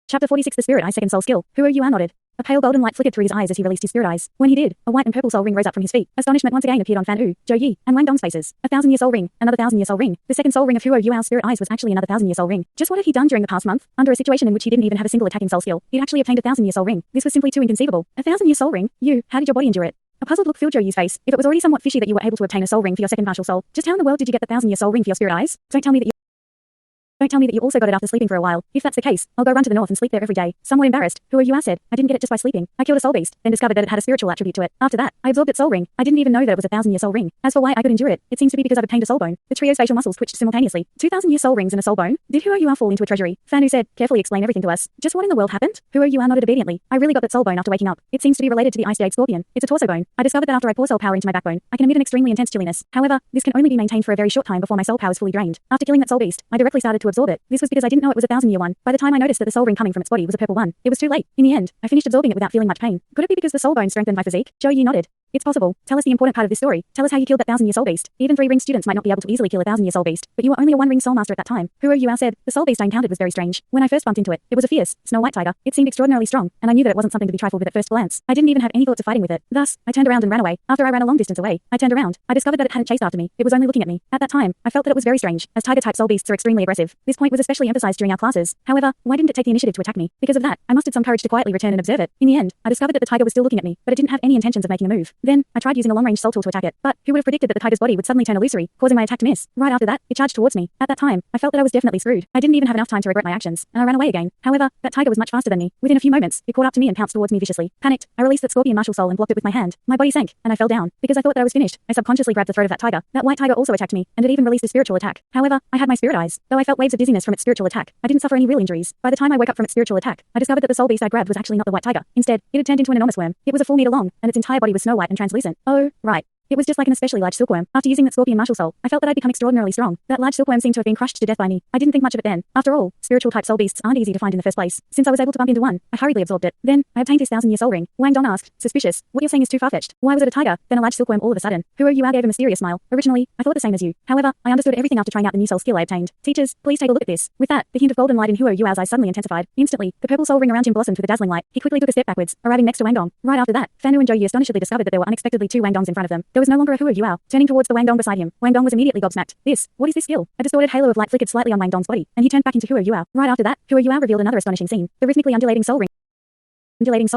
Chapter 46 The Spirit Eye Second Soul Skill. Huo Yuan nodded. A pale golden light flickered through his eyes as he released his spirit eyes. When he did, a white and purple soul ring rose up from his feet. Astonishment once again appeared on Fan Wu, Zhou Yi, and Wang Dong's faces. A 1,000-year soul ring, another 1,000-year soul ring. The second soul ring of Huo Yuan's spirit eyes was actually another 1,000-year soul ring. Just what had he done during the past month? Under a situation in which he didn't even have a single attacking soul skill, he'd actually obtained a 1,000-year soul ring. This was simply too inconceivable. A 1,000-year soul ring? How did your body endure it? A puzzled look filled Zhou Yi's face. If it was already somewhat fishy that you were able to obtain a soul ring for your second partial soul, just how in the world did you get the 1,000-year soul ring for your spirit eyes? Don't tell me that you also got it after sleeping for a while. If that's the case, I'll go run to the north and sleep there every day. Somewhat embarrassed, Huo Yuan said, I didn't get it just by sleeping. I killed a soul beast, then discovered that it had a spiritual attribute to it. After that, I absorbed its soul ring. I didn't even know that it was a 1,000-year soul ring. As for why I could endure it, it seems to be because I've obtained a soul bone. The trio's facial muscles twitched simultaneously. 2,000-year soul rings and a soul bone? Did Huo Yuan fall into a treasury? Fan Wu said, carefully explain everything to us. Just what in the world happened? Huo Yuan nodded obediently. I really got that soul bone after waking up. It seems to be related to the Ice Jade Scorpion. It's a torso bone. I discovered that after I pour soul power into my backbone, I can emit an extremely intense chilliness. However, this can only be maintained for a very short time before my soul power is fully drained. After killing that soul beast, I directly started to absorb it. This was because I didn't know it was a 1,000-year one. By the time I noticed that the soul ring coming from its body was a purple one, it was too late. In the end, I finished absorbing it without feeling much pain. Could it be because the soul bone strengthened my physique? Zhou Yi nodded. It's possible. Tell us the important part of this story. Tell us how you killed that 1,000-year soul beast. Even 3-ring students might not be able to easily kill a 1,000-year soul beast, but you were only a 1-ring soul master at that time. Huo Yuan said, the soul beast I encountered was very strange. When I first bumped into it, it was a fierce, snow white tiger. It seemed extraordinarily strong, and I knew that it wasn't something to be trifled with at first glance. I didn't even have any thoughts of fighting with it. Thus, I turned around and ran away. After I ran a long distance away, I turned around. I discovered that it hadn't chased after me. It was only looking at me. At that time, I felt that it was very strange, as tiger-type soul beasts are extremely aggressive. This point was especially emphasized during our classes. However, why didn't it take the initiative to attack me? Because of that, I mustered some courage to quietly return and observe it. In the end, I discovered that the tiger was still looking at me, but it didn't have any intentions of making a move. Then, I tried using a long-range soul tool to attack it. But who would have predicted that the tiger's body would suddenly turn illusory, causing my attack to miss? Right after that, it charged towards me. At that time, I felt that I was definitely screwed. I didn't even have enough time to regret my actions, and I ran away again. However, that tiger was much faster than me. Within a few moments, it caught up to me and pounced towards me viciously. Panicked, I released that scorpion martial soul and blocked it with my hand. My body sank, and I fell down. Because I thought that I was finished, I subconsciously grabbed the throat of that tiger. That white tiger also attacked me, and it even released a spiritual attack. However, I had my spirit eyes. Though I felt waves of dizziness from its spiritual attack, I didn't suffer any real injuries. By the time I woke up from its spiritual attack, I discovered that the soul beast I grabbed was actually not the white tiger. Instead, it had turned into an enormous worm. It was a full meter long, and its entire body was snow white and translucent. Oh, right. It was just like an especially large silkworm. After using that scorpion martial soul, I felt that I'd become extraordinarily strong. That large silkworm seemed to have been crushed to death by me. I didn't think much of it then. After all, spiritual type soul beasts aren't easy to find in the first place. Since I was able to bump into one, I hurriedly absorbed it. Then, I obtained this 1,000-year soul ring. Wang Dong asked, suspicious. What you're saying is too far-fetched. Why was it a tiger, then a large silkworm all of a sudden? Huo Yuan gave a mysterious smile. Originally, I thought the same as you. However, I understood everything after trying out the new soul skill I obtained. Teachers, please take a look at this. With that, the hint of golden light in Huo Yuan's eyes suddenly intensified. Instantly, the purple soul ring around him blossomed with a dazzling light. He quickly took a step backwards, arriving next to Wang Dong. Right after that, Fan Wu and Zhou Yi astonishedly discovered that there were unexpectedly 2 Wang Dongs in front of them. There was no longer a Huo Yuan. Turning towards the Wang Dong beside him, Wang Dong was immediately gobsmacked. What is this skill? A distorted halo of light flickered slightly on Wang Dong's body, and he turned back into Huo Yuan. Right after that, Huo Yuan revealed another astonishing scene. The rhythmically undulating soul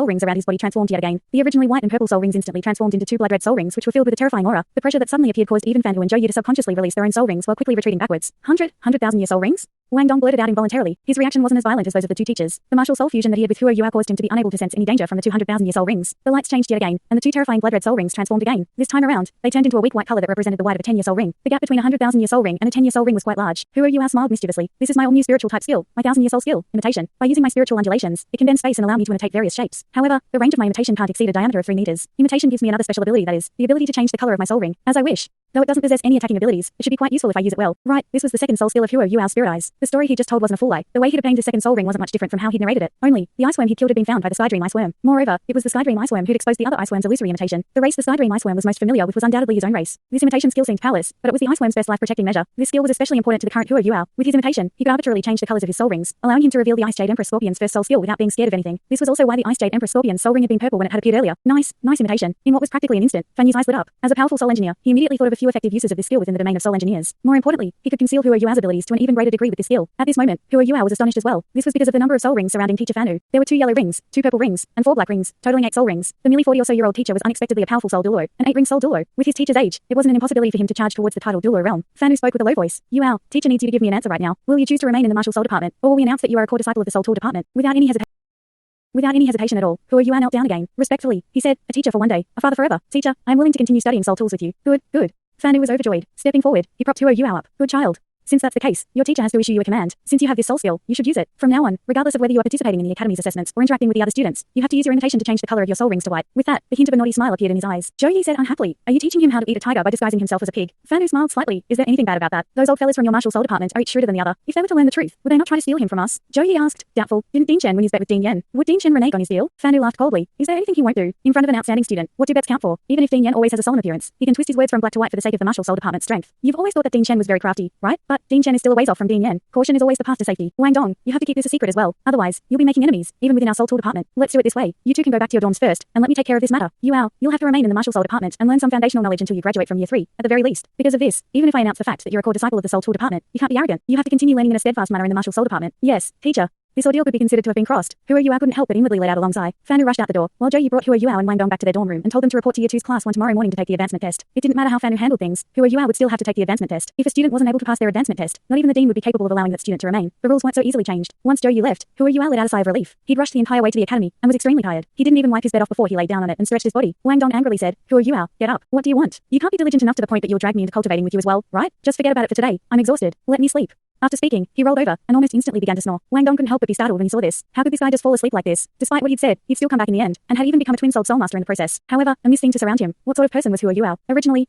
rings around his body transformed yet again. The originally white and purple soul rings instantly transformed into 2 blood red soul rings which were filled with a terrifying aura. The pressure that suddenly appeared caused even Fan Wu and Zhou Yi to subconsciously release their own soul rings while quickly retreating backwards. 100,000-year soul rings? Wang Dong blurted out involuntarily. His reaction wasn't as violent as those of the 2 teachers. The martial soul fusion that he had with Huo Yuan caused him to be unable to sense any danger from the 200,000-year soul rings. The lights changed yet again, and the 2 terrifying blood red soul rings transformed again. This time around, they turned into a weak white color that represented the white of a 10-year soul ring. The gap between a 100,000-year soul ring and a 10-year soul ring was quite large. Huo Yuan smiled mischievously. This is my all-new spiritual type skill, my 1,000-year soul skill, imitation. By using my spiritual undulations, it can bend space and allow me to imitate various shapes. However, the range of my imitation can't exceed a diameter of 3 meters. Imitation gives me another special ability, that is, the ability to change the color of my soul ring, as I wish. Though it doesn't possess any attacking abilities, it should be quite useful if I use it well. Right, this was the second soul skill of Huo Yuan's spirit eyes. The story he just told wasn't a full lie. The way he'd obtained his second soul ring wasn't much different from how he'd narrated it. Only, the ice worm he'd killed had been found by the Skydream ice worm. Moreover, it was the Skydream ice worm who'd exposed the other ice worm's illusory imitation. The race the Skydream ice worm was most familiar with was undoubtedly his own race. This imitation skill seemed powerless, but it was the ice worm's best life-protecting measure. This skill was especially important to the current Huo Yuan. With his imitation, he could arbitrarily change the colors of his soul rings, allowing him to reveal the Ice Jade Empress Scorpion's first soul skill without being scared of anything. This was also why the Ice Jade Empress Scorpion's soul ring had been purple when it had appeared earlier. Nice imitation. In what was practically an instant, Fan Yu's eyes lit up. As a powerful soul engineer, he immediately thought of a few effective uses of this skill within the domain of soul engineers. More importantly, he could conceal Huo Yuan's abilities to an even greater degree with this skill. At this moment, Huo Yuan was astonished as well. This was because of the number of soul rings surrounding teacher Fan Wu. There were 2 yellow rings, 2 purple rings, and 4 black rings, totaling 8 soul rings. The merely 40 or so year old teacher was unexpectedly a powerful soul duo, an 8-ring soul duo. With his teacher's age, it wasn't an impossibility for him to charge towards the title duo realm. Fan Wu spoke with a low voice. Yuan, teacher needs you to give me an answer right now. Will you choose to remain in the martial soul department, or will we announce that you are a core disciple of the soul tool department? Without any hesitation at all, Huo Yuan knelt down again. Respectfully, he said, a teacher for one day, a father forever. Teacher, I am willing to continue studying soul tools with you. Good. Fan Wu was overjoyed. Stepping forward, he propped Huo Yuan up. Good child. Since that's the case, your teacher has to issue you a command. Since you have this soul skill, you should use it. From now on, regardless of whether you are participating in the academy's assessments or interacting with the other students, you have to use your imitation to change the color of your soul rings to white. With that, the hint of a naughty smile appeared in his eyes. Zhou Yi said unhappily, are you teaching him how to eat a tiger by disguising himself as a pig? Fan Wu smiled slightly. Is there anything bad about that? Those old fellas from your martial soul department are each shrewder than the other. If they were to learn the truth, would they not try to steal him from us? Zhou Yi asked, doubtful. Didn't Ding Chen win his bet with Ding Yan? Would Ding Chen renege on his deal? Fan Wu laughed coldly. Is there anything he won't do? In front of an outstanding student, what do bets count for? Even if Ding Yan always has a solemn appearance, he can twist his words from black to white for the sake of the martial soul department's strength. You've always thought that Ding Chen was very crafty, right? But But Dean Chen is still a ways off from Dean Yen. Caution is always the path to safety. Wang Dong, you have to keep this a secret as well. Otherwise, you'll be making enemies, even within our Soul Tool department. Let's do it this way. You two can go back to your dorms first, and let me take care of this matter. Yuao, you'll have to remain in the Martial Soul department and learn some foundational knowledge until you graduate from year 3, at the very least. Because of this, even if I announce the fact that you're a core disciple of the Soul Tool department, you can't be arrogant. You have to continue learning in a steadfast manner in the Martial Soul department. Yes, teacher. This ordeal could be considered to have been crossed. Hua Yuao couldn't help but inwardly let out a long sigh. Fan Wu rushed out the door, while Zhou Yi brought Hua Yuao and Wang Dong back to their dorm room and told them to report to Year 2's class 1 tomorrow morning to take the advancement test. It didn't matter how Fan Wu handled things, Hua Yuao would still have to take the advancement test. If a student wasn't able to pass their advancement test, not even the dean would be capable of allowing that student to remain. The rules weren't so easily changed. Once Zhou Yi left, Hua Yuao let out a sigh of relief. He'd rushed the entire way to the academy and was extremely tired. He didn't even wipe his bed off before he lay down on it and stretched his body. Wang Dong angrily said, Hua Yuao, get up. What do you want? You can't be diligent enough to the point that you'll drag me into cultivating with you as well, right? Just forget about it for today. I'm exhausted. Let me sleep. After speaking, he rolled over and almost instantly began to snore. Wang Dong couldn't help but be startled when he saw this. How could this guy just fall asleep like this? Despite what he'd said, he'd still come back in the end, and had even become a twin-souled soul master in the process. However, a missing to surround him. What sort of person was Hua Yuao? Originally,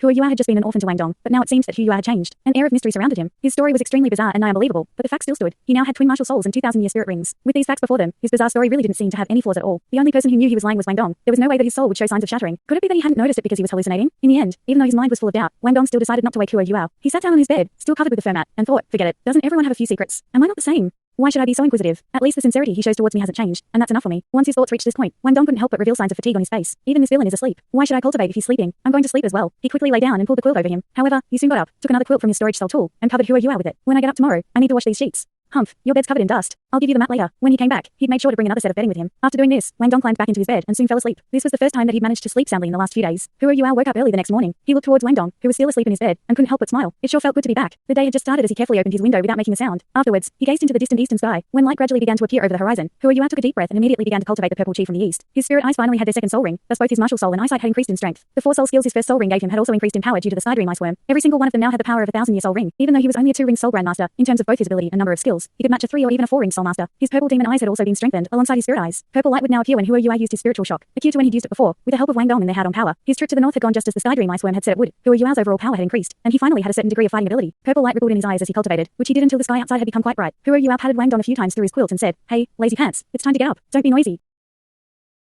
Hua Yuao had just been an orphan to Wang Dong, but now it seemed that Hua Yuao had changed. An air of mystery surrounded him. His story was extremely bizarre and nigh unbelievable, but the facts still stood. He now had twin martial souls and 2,000-year spirit rings. With these facts before them, his bizarre story really didn't seem to have any flaws at all. The only person who knew he was lying was Wang Dong. There was no way that his soul would show signs of shattering. Could it be that he hadn't noticed it because he was hallucinating? In the end, even though his mind was full of doubt, Wang Dong still decided not to wake Hua Yuao. He sat down on his bed, still covered with the fur mat, and thought, forget it. Doesn't everyone have a few secrets? Am I not the same? Why should I be so inquisitive? At least the sincerity he shows towards me hasn't changed, and that's enough for me. Once his thoughts reached this point, Wang Dong couldn't help but reveal signs of fatigue on his face. Even this villain is asleep. Why should I cultivate if he's sleeping? I'm going to sleep as well. He quickly lay down and pulled the quilt over him. However, he soon got up, took another quilt from his storage cell tool, and covered Hua Yuao with it. When I get up tomorrow, I need to wash these sheets. Humph, your bed's covered in dust. I'll give you the mat later. When he came back, he'd made sure to bring another set of bedding with him. After doing this, Wang Dong climbed back into his bed and soon fell asleep. This was the first time that he'd managed to sleep soundly in the last few days. Hua Yuao woke up early the next morning. He looked towards Wang Dong, who was still asleep in his bed, and couldn't help but smile. It sure felt good to be back. The day had just started as he carefully opened his window without making a sound. Afterwards, he gazed into the distant eastern sky. When light gradually began to appear over the horizon, Hua Yuao took a deep breath and immediately began to cultivate the purple chi from the east. His spirit eyes finally had their second soul ring, thus both his martial soul and eyesight had increased in strength. The 4 soul skills his first soul ring gave him had also increased in power due to the Sky Dream Ice Worm. Every single one of them now had the power of a 1,000-year soul ring. Even though he was only a 2-ring soul grandmaster, in terms of both his ability and number of skills, he could match a 3 or even a 4-ring soul master. His purple demon eyes had also been strengthened alongside his spirit eyes. Purple light would now appear when Hua Yuao used his spiritual shock, akin to when he'd used it before, with the help of Wang Dong and their Hadong power. His trip to the north had gone just as the Sky Dream Ice Worm had said it would. Hua Yuao's overall power had increased, and he finally had a certain degree of fighting ability. Purple light rippled in his eyes as he cultivated, which he did until the sky outside had become quite bright. Hua Yuao patted Wang Dong a few times through his quilt and said, Hey, lazy pants, it's time to get up. Don't be noisy.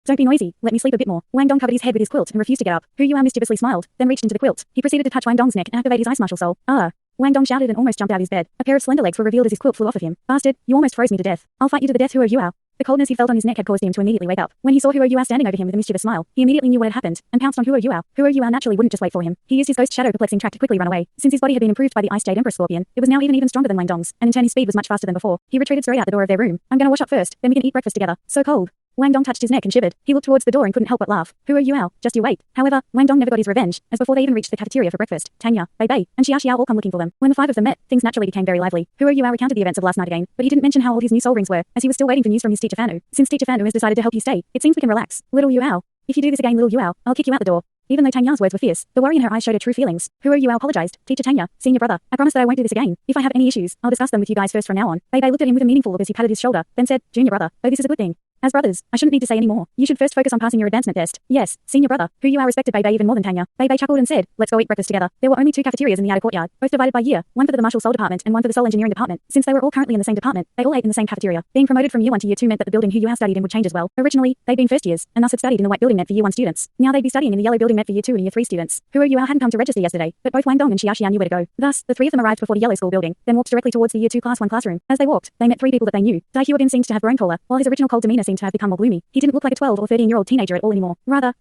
Don't be noisy. Let me sleep a bit more. Wang Dong covered his head with his quilt and refused to get up. Hua Yuao mischievously smiled, then reached into the quilt. He proceeded to touch Wang Dong's neck and activate his ice martial soul. Wang Dong shouted and almost jumped out of his bed. A pair of slender legs were revealed as his quilt flew off of him. Bastard, you almost froze me to death. I'll fight you to the death, Hua Yuao. The coldness he felt on his neck had caused him to immediately wake up. When he saw Hua Yuao standing over him with a mischievous smile, he immediately knew what had happened, and pounced on Hua Yuao. Hua Yuao naturally wouldn't just wait for him. He used his ghost shadow perplexing track to quickly run away. Since his body had been improved by the Ice Jade Emperor Scorpion, it was now even stronger than Wang Dong's, and in turn his speed was much faster than before. He retreated straight out the door of their room. I'm gonna wash up first, then we can eat breakfast together. So cold. Wang Dong touched his neck and shivered. He looked towards the door and couldn't help but laugh. Hua Yuao, just you wait. However, Wang Dong never got his revenge, as before they even reached the cafeteria for breakfast, Tanya, Bei Bei, and Xia Xiao all come looking for them. When the 5 of them met, things naturally became very lively. Hua Yuao recounted the events of last night again, but he didn't mention how old his new soul rings were, as he was still waiting for news from his teacher Fan Wu. Since teacher Fan Wu has decided to help you stay, it seems we can relax. Little Yuao, if you do this again, little Yuao, I'll kick you out the door. Even though Tanya's words were fierce, the worry in her eyes showed her true feelings. Hua Yuao apologized. Teacher Tanya, senior brother, I promise that I won't do this again. If I have any issues, I'll discuss them with you guys first from now on. Bei Bei looked at him with a meaningful look as he patted his shoulder, then said, Junior brother, oh this is a good thing. As brothers, I shouldn't need to say any more. You should first focus on passing your advancement test. Yes, senior brother. Hua Yuao respected Bei Bei even more than Tanya. Bei Bei chuckled and said, let's go eat breakfast together. There were only 2 cafeterias in the outer courtyard, both divided by year, one for the Martial Soul department and one for the Soul Engineering department. Since they were all currently in the same department, they all ate in the same cafeteria. Being promoted from year 1 to year 2 meant that the building Hua Yuao studied in would change as well. Originally, they'd been first years, and thus had studied in the white building meant for year 1 students. Now they'd be studying in the yellow building meant for year 2 and year 3 students. Hua Yuao hadn't come to register yesterday, but both Wang Dong and Xia Xian knew where to go. Thus, the 3 of them arrived before the yellow school building, then walked directly towards the year 2 class 1 classroom. As they walked, they met 3 people that they knew. Dai Huabin seemed to have grown taller, while his original cold demeanor seemed to have become more gloomy. He didn't look like a 12 or 13-year-old teenager at all anymore. Rather,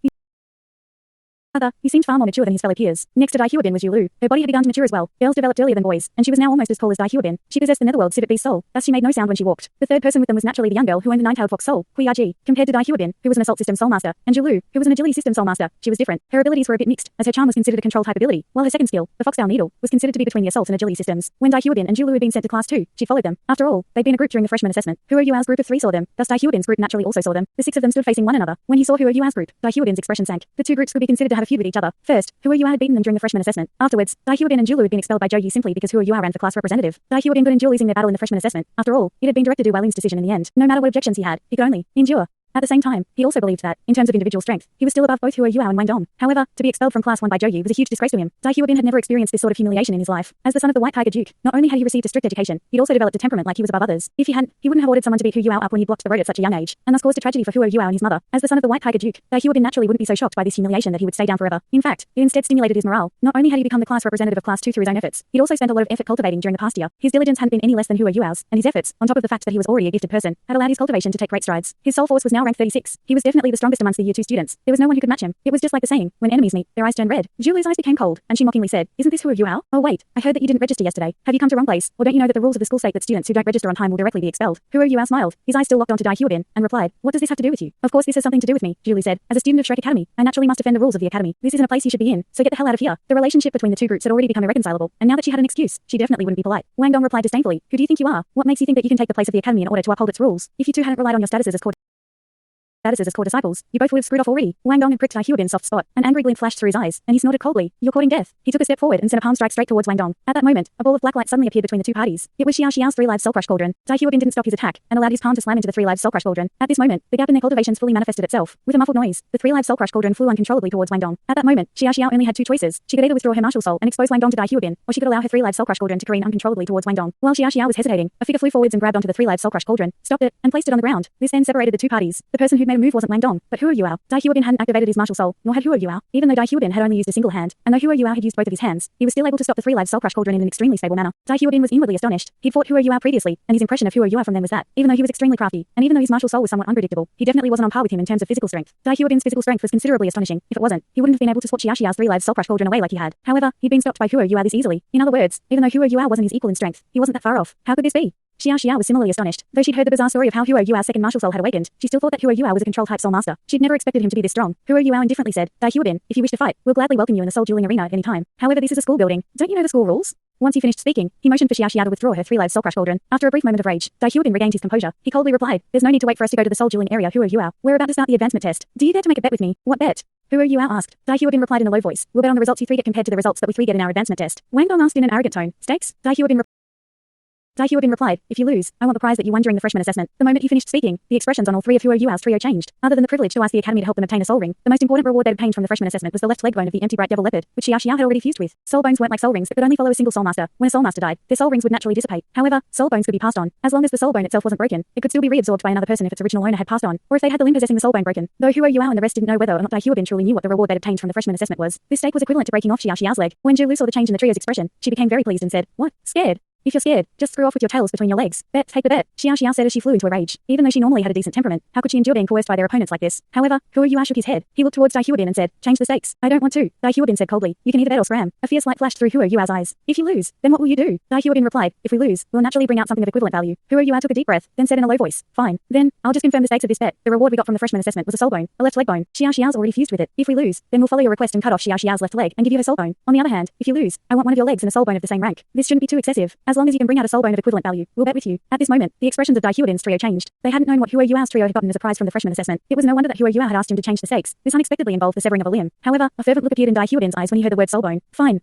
he seemed far more mature than his fellow peers. Next to Dai Huabin was Yu Lu. Her body had begun to mature as well. Girls developed earlier than boys, and she was now almost as tall as Dai Huabin. She possessed the netherworld civet beast soul, thus she made no sound when she walked. The third person with them was naturally the young girl who owned the nine-tailed fox soul, Hui Yaji. Compared to Dai Huabin, who was an assault system soul master, and Yu Lu, who was an agility system soul master, she was different. Her abilities were a bit mixed, as her charm was considered a control type ability, while her second skill, the foxtail needle, was considered to be between the assault and agility systems. When Dai Huabin and Yu Lu had been sent to class 2, she followed them. After all, they'd been a group during the freshman assessment. Hua Yuao's group of 3 saw them, thus Dai Huabin's group naturally also saw them. The 6 of them stood facing one another. When he saw Hua Yuao's group, Dai Huabin's expression sank. The 2 groups could be considered to have a feud with each other. First, Hua Yuao had beaten them during the freshman assessment. Afterwards, Dai Huabin and Zhu had been expelled by Zhou Yi simply because Hua Yuao ran for class representative. Dai Huabin could endure losing their battle in the freshman assessment. After all, it had been directed to Wei Lin's decision in the end. No matter what objections he had, he could only endure. At the same time, he also believed that, in terms of individual strength, he was still above both Huo Yuao and Wang Dong. However, to be expelled from class 1 by Zhou Yi was a huge disgrace to him. Dai Huobin had never experienced this sort of humiliation in his life. As the son of the White Tiger Duke, not only had he received a strict education, he'd also developed a temperament like he was above others. If he hadn't, he wouldn't have ordered someone to beat Huo Yuao up when he blocked the road at such a young age, and thus caused a tragedy for Huo Yuao and his mother. As the son of the White Tiger Duke, Dai Huobin naturally wouldn't be so shocked by this humiliation that he would stay down forever. In fact, it instead stimulated his morale. Not only had he become the class representative of class 2 through his own efforts, he'd also spent a lot of effort cultivating during the past year. His diligence hadn't been any less than Huo Yuao's, and his efforts, on top of the fact that he was already a gifted person, had allowed his cultivation to take great strides. His soul force was now ranked 36. He was definitely the strongest amongst the year 2 students. There was no one who could match him. It was just like the saying, when enemies meet, their eyes turn red. Zhulu's eyes became cold, and she mockingly said, "Isn't this Huo Yuao? Oh wait, I heard that you didn't register yesterday. Have you come to wrong place, or don't you know that the rules of the school state that students who don't register on time will directly be expelled?" Huo Yuao smiled, his eyes still locked onto Dai Huobin, and replied, "What does this have to do with you?" "Of course this has something to do with me," Zhulu said. "As a student of Shrek Academy, I naturally must defend the rules of the academy. This isn't a place you should be in, so get the hell out of here." The relationship between the two groups had already become irreconcilable, and now that she had an excuse, she definitely wouldn't be polite. Wang Dong replied disdainfully, "Who do you think you are? What makes you think that you can take the place of the academy in order to uphold its rules? If you two hadn't relied on your statuses as core disciples, you both would have screwed off already." Wang Dong had pricked Dai Huobin's soft spot. An angry glint flashed through his eyes, and he snorted coldly. "You're courting death." He took a step forward and sent a palm strike straight towards Wang Dong. At that moment, a ball of black light suddenly appeared between the two parties. It was Xiao Xiao's 3 live soul crush cauldron. Dai Huobin didn't stop his attack, and allowed his palm to slam into the 3 live soul crush cauldron. At this moment, the gap in their cultivations fully manifested itself. With a muffled noise, the 3 live soul crush cauldron flew uncontrollably towards Wang Dong. At that moment, Xiao Xiao only had 2 choices. She could either withdraw her martial soul and expose Wang Dong to Dai Huobin, or she could allow her 3 live soul crush cauldron to careen uncontrollably towards Wang Dong. While Xiao Xiao was hesitating, a figure flew forwards and grabbed onto the 3 live soul crush cauldron, stopped it, and placed it on the ground. This then separated the two parties. The person who'd made a move wasn't Wang Dong, but Huo Yuao. Dai Huobin hadn't activated his martial soul, nor had Huo Yuao. Even though Dai Huobin had only used a single hand, and though Huo Yuao had used both of his hands, he was still able to stop the 3 live soul crush cauldron in an extremely stable manner. Dai Huobin was inwardly astonished. He'd fought Huo Yuao previously, and his impression of Huo Yuao from then was that, even though he was extremely crafty, and even though his martial soul was somewhat unpredictable, he definitely wasn't on par with him in terms of physical strength. Dai Huobin's physical strength was considerably astonishing. If it wasn't, he wouldn't have been able to swat Xiao Xiao's 3 live soul crush cauldron away like he had. However, he'd been stopped by Huo Yuao this easily. In other words, even though Huo Yuao wasn't his equal in strength, he wasn't that far off. How could this be? Xiao Xiao was similarly astonished. Though she'd heard the bizarre story of how Huo Yuao's second martial soul had awakened, she still thought that Huo Yuao was a control-type soul master. She'd never expected him to be this strong. Huo Yuao indifferently said, "Dai Huobin, if you wish to fight, we'll gladly welcome you in the soul dueling arena at any time. However, this is a school building. Don't you know the school rules?" Once he finished speaking, he motioned for Xiao Xiao to withdraw her 3 live soul crush cauldron. After a brief moment of rage, Dai Huobin regained his composure. He coldly replied, "There's no need to wait for us to go to the soul dueling area, Huo Yuao. We're about to start the advancement test. Do you dare to make a bet with me?" "What bet?" Huo Yuao asked. Dai Huobin replied in a low voice, "We'll bet on the results you 3 get compared to the results that we 3 get in our advancement test." Wang Dong asked in an arrogant tone, "Stakes?" Dai Huobin replied, "If you lose, I want the prize that you won during the freshman assessment." The moment he finished speaking, the expressions on all 3 of Huo Yuao's trio changed. Other than the privilege to ask the academy to help them obtain a soul ring, the most important reward they'd obtained from the freshman assessment was the left leg bone of the empty bright devil leopard, which Xiao Xiao had already fused with. Soul bones weren't like soul rings that could only follow a single soul master. When a soul master died, their soul rings would naturally dissipate. However, soul bones could be passed on. As long as the soul bone itself wasn't broken, it could still be reabsorbed by another person if its original owner had passed on, or if they had the limb possessing the soul bone broken. Though Huo Yuao and the rest didn't know whether or not Dai Huobin truly knew what the reward they'd obtained from the freshman assessment was, this stake was equivalent to breaking off Xiao Xiao's leg. When Zhulu saw the change in the trio's expression, she became very pleased and said, "What? Scared? If you're scared, just screw off with your tails between your legs. Bet, take the bet." Xiao Xiao said as she flew into a rage. Even though she normally had a decent temperament, how could she endure being coerced by their opponents like this? However, Huo Yuao shook his head. He looked towards Dai Huobin and said, "Change the stakes." "I don't want to." Dai Huobin said coldly, "You can either bet or scram." A fierce light flashed through Huo Yuao's eyes. "If you lose, then what will you do?" Dai Huobin replied, "If we lose, we'll naturally bring out something of equivalent value." Huo Yuao took a deep breath, then said in a low voice, "Fine. Then, I'll just confirm the stakes of this bet. The reward we got from the freshman assessment was a soul bone, a left leg bone. Xiao Xiao's already fused with it. If we lose, then we'll follow your request and cut off Xiao Xiao's left leg and give you her soul bone. On the other hand, if you lose, I want one of your legs and a soul bone of the same rank. This shouldn't be too excessive. As long as you can bring out a soul bone of equivalent value, we'll bet with you." At this moment, the expressions of Dai Huobin's trio changed. They hadn't known what Huo Yuao's trio had gotten as a prize from the freshman assessment. It was no wonder that Huo Yuao had asked him to change the stakes. This unexpectedly involved the severing of a limb. However, a fervent look appeared in Dai Huobin's eyes when he heard the word soul bone. "Fine,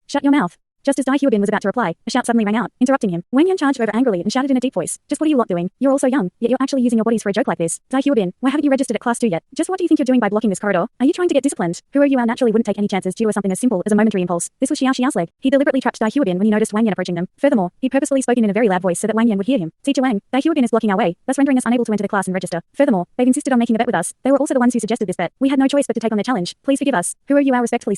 shut your mouth." Just as Dai Huobin was about to reply, a shout suddenly rang out, interrupting him. Wang Yan charged over angrily and shouted in a deep voice, "Just what are you lot doing? You're all so young, yet you're actually using your bodies for a joke like this. Dai Huobin, why haven't you registered at class 2 yet? Just what do you think you're doing by blocking this corridor? Are you trying to get disciplined?" Huo Yuao naturally wouldn't take any chances due to something as simple as a momentary impulse. This was Xiao Xiao's leg. He deliberately trapped Dai Huobin when he noticed Wang Yan approaching them. Furthermore, he purposefully spoken in a very loud voice so that Wang Yan would hear him. "Teacher Wang, Dai Huobin is blocking our way, thus rendering us unable to enter the class and register. Furthermore, they've insisted on making a bet with us. They were also the ones who suggested this bet. We had no choice but to take on their challenge. Please forgive us." Huo Yuao respectfully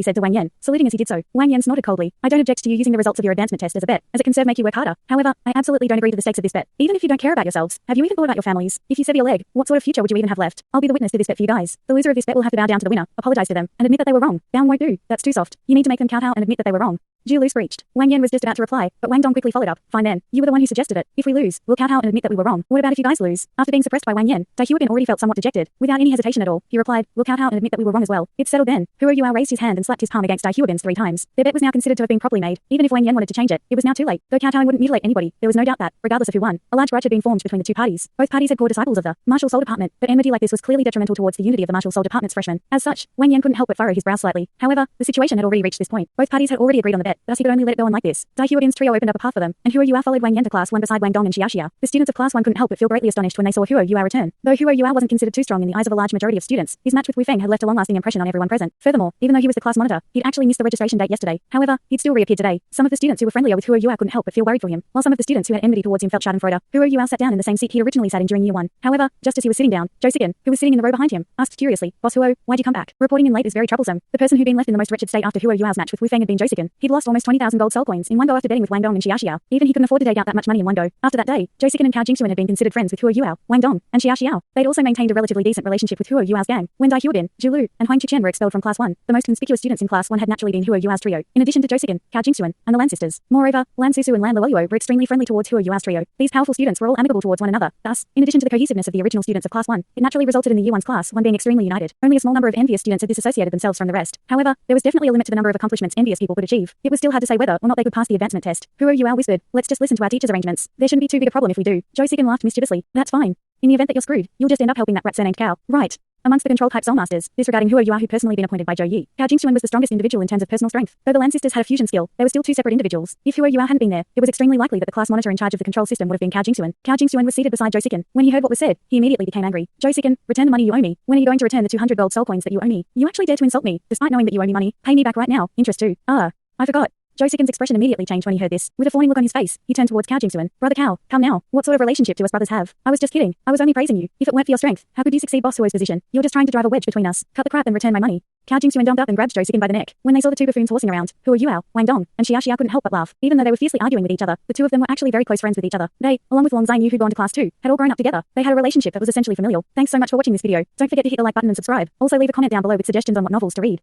said to Wang Yan, saluting as he did so. Wang Yan snorted coldly. "I don't object to you using the results of your advancement test as a bet, as it can make you work harder. However, I absolutely don't agree to the stakes of this bet. Even if you don't care about yourselves, have you even thought about your families? If you sever your leg, what sort of future would you even have left? I'll be the witness to this bet for you guys. The loser of this bet will have to bow down to the winner, apologize to them, and admit that they were wrong. Bow won't do. That's too soft. You need to make them kowtow and admit that they were wrong." Zhulu screeched. Wang Yan was just about to reply, but Wang Dong quickly followed up. "Fine then. You were the one who suggested it. If we lose, we'll kowtow and admit that we were wrong. What about if you guys lose?" After being suppressed by Wang Yan, Dai Huobin already felt somewhat dejected. Without any hesitation at all, he replied, "We'll kowtow and admit that we were wrong as well." It's settled then. Huo Yuao raised his hand and slapped his palm against Dai Huobin's 3 times. Their bet was now considered to have been properly made. Even if Wang Yan wanted to change it, it was now too late. Though kowtowing wouldn't mutilate anybody, there was no doubt that, regardless of who won, a large grudge had been formed between the two parties. Both parties had core disciples of the martial soul department, but enmity like this was clearly detrimental towards the unity of the martial soul department's freshmen. As such, Wang Yan couldn't help but furrow his brow slightly. However, the situation had already reached this point. Both parties had already agreed on the bet. upset, thus he could only let it go on like this. Dai Huoyin's trio opened up a path for them, and Huo Yua followed Wang Yan to class 1 beside Wang Dong and Xia Xia. The students of class 1 couldn't help but feel greatly astonished when they saw Huo Yua return. Though Huo Yua wasn't considered too strong in the eyes of a large majority of students, his match with Wu Feng had left a long-lasting impression on everyone present. Furthermore, even though he was the class monitor, he'd actually missed the registration date yesterday. However, he'd still reappeared today. Some of the students who were friendlier with Huo Yua couldn't help but feel worried for him, while some of the students who had enmity towards him felt schadenfreude. Huo Yua sat down in the same seat he originally sat in during year 1. However, just as he was sitting down, Zhou Sigen, who was sitting in the row behind him, asked curiously, "Boss Huo, why'd you come back? Reporting in late is very troublesome." The person who'd been left in the most wretched state after Huo Yua's match with Wu Feng had been Zhou Sigen. He'd lost almost 20,000 gold soul coins in one go after betting with Wang Dong and Xia Xia. Even he couldn't afford to take out that much money in one go. After that day, Zhou Sigen and Cao Jingxuan had been considered friends with Huo Yuao, Wang Dong, and Xia Xiao. They'd also maintained a relatively decent relationship with Huo Yua's gang. When Dai Huobin, Zhu Lu, and Huang Chuqian were expelled from class 1, the most conspicuous students in class 1 had naturally been Huo Yua's trio, in addition to Zhou Sigen, Cao Jingxuan, and the Lan sisters. Moreover, Lan Susu and Lan Luoluo were extremely friendly towards Huo Yua's trio. These powerful students were all amicable towards one another. Thus, in addition to the cohesiveness of the original students of class 1, it naturally resulted in the year 1's class 1 being extremely united. Only a small number of envious students had disassociated themselves from the rest. However, there was definitely a limit to the number of accomplishments envious people could achieve. It was still hard to say whether or not they could pass the advancement test. Huo Yua whispered, "Let's just listen to our teacher's arrangements. There shouldn't be too big a problem if we do." Zhou Sigen laughed mischievously. "That's fine. In the event that you're screwed, you'll just end up helping that rat surnamed Cao, right?" Amongst the control type soul masters, disregarding Huo Yua who'd personally been appointed by Zhou Yi, Cao Jingxuan was the strongest individual in terms of personal strength. Though the Lan sisters had a fusion skill, they were still two separate individuals. If Huo Yua hadn't been there, it was extremely likely that the class monitor in charge of the control system would have been Cao Jingxuan. Cao Jingxuan was seated beside Zhou Sigen. When he heard what was said, he immediately became angry. "Zhou Sigen, return the money you owe me. When are you going to return the 200 gold soul coins that you owe me? You actually dare to insult me, despite knowing that you owe me money. Pay me back right now. Interest too. Ah, I forgot." Zhou Sigen's expression immediately changed when he heard this. With a fawning look on his face, he turned towards Cao Jingxuan. "Brother Cao, come now. What sort of relationship do us brothers have? I was just kidding. I was only praising you. If it weren't for your strength, how could you succeed Boss Huo's position? You're just trying to drive a wedge between us. Cut the crap and return my money." Cao Jingxuan jumped up and grabbed Zhou Sigen by the neck. When they saw the two buffoons horsing around, Huo Yuao, Wang Dong, and Xia Xia couldn't help but laugh. Even though they were fiercely arguing with each other, the two of them were actually very close friends with each other. They, along with Long Zai Yu who'd gone to class 2, had all grown up together. They had a relationship that was essentially familial. Thanks so much for watching this video. Don't forget to hit the like button and subscribe. Also leave a comment down below with suggestions on what novels to read.